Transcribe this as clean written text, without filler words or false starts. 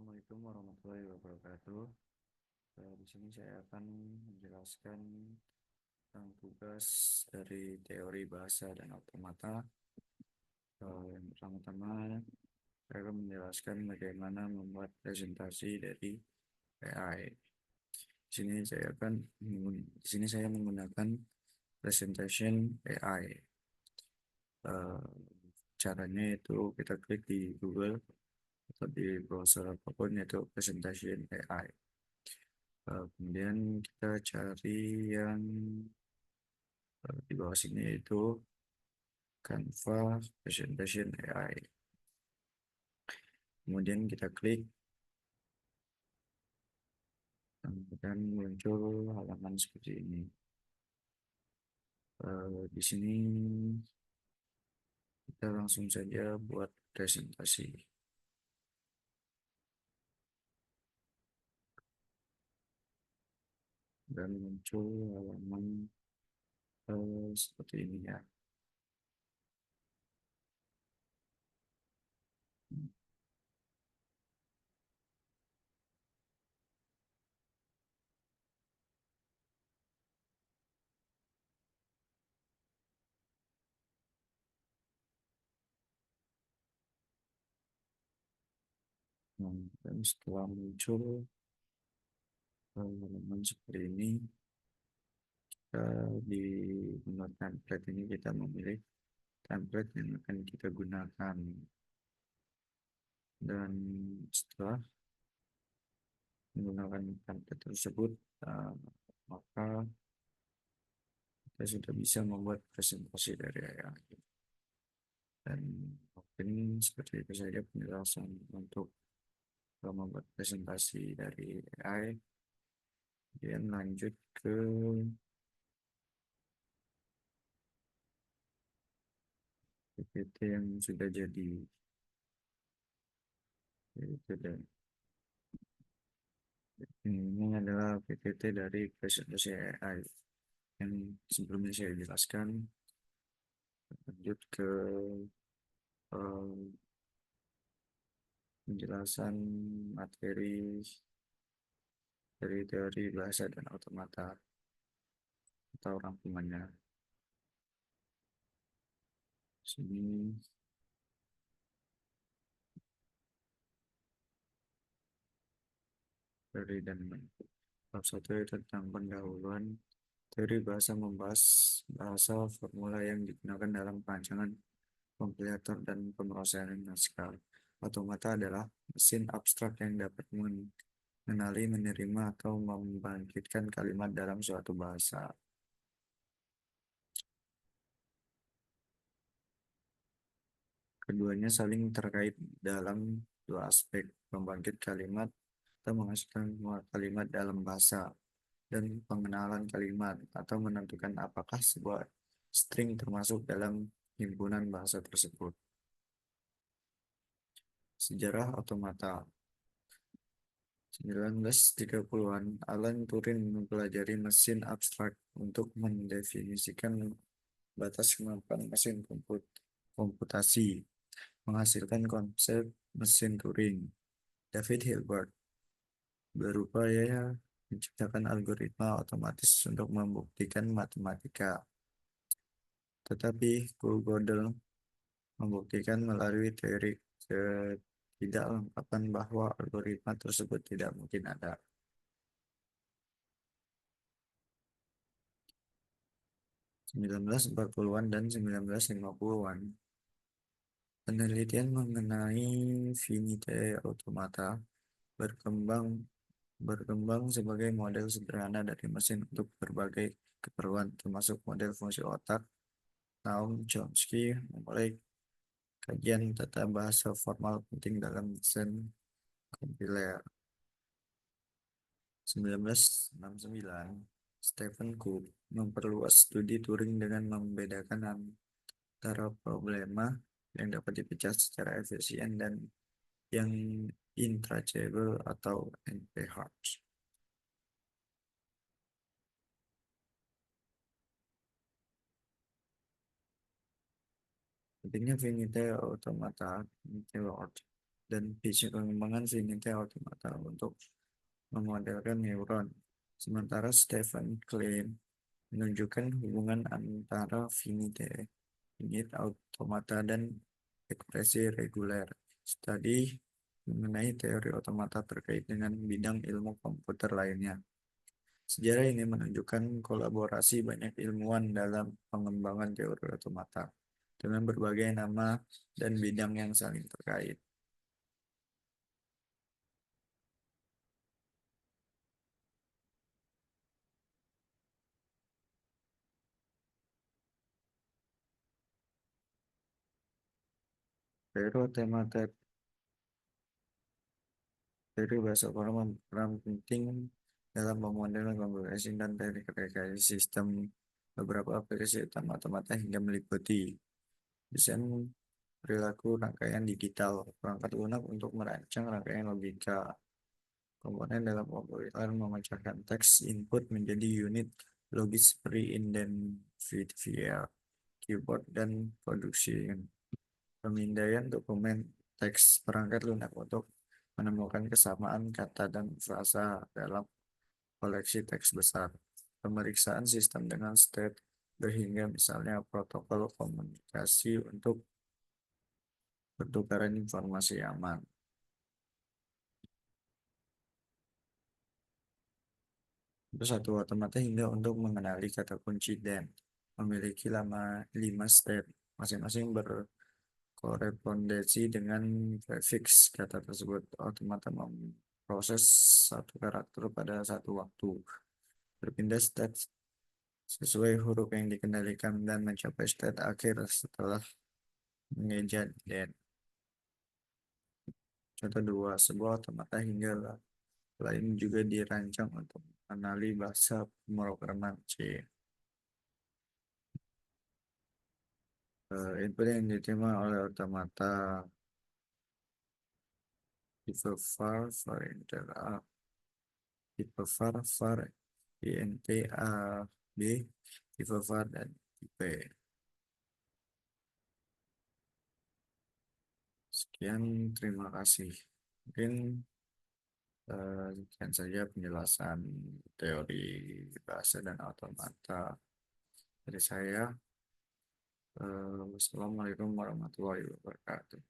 Assalamualaikum warahmatullahi wabarakatuh. Di sini saya akan menjelaskan tentang tugas dari teori bahasa dan automata. Yang pertama-tama, saya akan menjelaskan bagaimana membuat presentasi dari AI. Di sini saya menggunakan presentation AI. Eh, Caranya itu kita klik di Google atau di browser apapun yaitu presentation AI. Kemudian kita cari yang di bawah sini itu Canva Presentation AI. Kemudian kita klik dan muncul halaman seperti ini. Di sini kita langsung saja buat presentasi. Dan muncul halaman seperti ini ya. Dan setelah muncul halaman seperti ini, kita di menurut template ini kita memilih template yang akan kita gunakan. Dan setelah menggunakan template tersebut, uh, maka kita sudah bisa membuat presentasi dari AI. Dan mungkin seperti itu saja penjelasan untuk membuat presentasi dari AI. Kemudian lanjut ke PPT yang sudah jadi. Ini adalah PPT dari presentasi AI yang sebelumnya saya jelaskan. Lanjut ke eh, penjelasan materi dari teori bahasa dan automata atau rangkumannya. Sini dari dan bab satu tentang pendahuluan teori bahasa membahas bahasa formula yang digunakan dalam perancangan kompilator dan pemrosesan naskah. Automata adalah mesin abstrak yang dapat mengenali, menerima, atau membangkitkan kalimat dalam suatu bahasa. Keduanya saling terkait dalam dua aspek, membangkit kalimat atau menghasilkan semua kalimat dalam bahasa, dan pengenalan kalimat atau menentukan apakah sebuah string termasuk dalam himpunan bahasa tersebut. Sejarah otomata 1930-an, Alan Turing mempelajari mesin abstrak untuk mendefinisikan batas kemampuan mesin komputasi, menghasilkan konsep mesin Turing. David Hilbert berupaya menciptakan algoritma otomatis untuk membuktikan matematika. Tetapi Gödel membuktikan melalui teori ketidaklengkapan bahwa algoritma tersebut tidak mungkin ada. 1940-an dan 1950-an, penelitian mengenai finite automata berkembang berkembang sebagai model sederhana dari mesin untuk berbagai keperluan, termasuk model fungsi otak. Noam Chomsky memulai kajian tata bahasa formal penting dalam desain kompiler. 1969, Stephen Cook memperluas studi Turing dengan membedakan antara problema yang dapat dipecah secara efisien dan yang intractable atau NP-hard. Pentingnya finite automata, finite word, dan pengembangan finite automata untuk memodelkan neuron. Sementara Stephen Klein menunjukkan hubungan antara finite automata dan ekspresi reguler. Studi mengenai teori otomata terkait dengan bidang ilmu komputer lainnya. Sejarah ini menunjukkan kolaborasi banyak ilmuwan dalam pengembangan teori otomata dengan berbagai nama dan bidang yang saling terkait. Teori otomata teori bahasa program berperan penting dalam pemodelan komunikasi dan teknik rekayasa sistem. Beberapa aplikasi utama otomata hingga meliputi desain perilaku rangkaian digital, perangkat lunak untuk merancang rangkaian logika, komponen dalam komputer memecahkan teks input menjadi unit logis seperti identifier, keyboard, dan produksi. Pemindaian dokumen teks perangkat lunak untuk menemukan kesamaan kata dan frasa dalam koleksi teks besar. Pemeriksaan sistem dengan state sehingga misalnya protokol komunikasi untuk pertukaran informasi aman. Terus satu otomata hingga untuk mengenali kata kunci dan memiliki lima state masing-masing berkorespondensi dengan prefix kata tersebut. Otomata memproses satu karakter pada satu waktu, berpindah state sesuai huruf yang dikendalikan dan mencapai state akhir setelah mengeja dan. Contoh dua, sebuah otomata hingga lain juga dirancang untuk mengenali bahasa pemrograman C. Input yang diterima oleh otomata tipe var, variabel A, tipe var, int A, B, tipe var, dan tipe. Sekian, terima kasih. Mungkin sekian saja penjelasan teori bahasa dan otomata dari saya. Wassalamualaikum warahmatullahi wabarakatuh.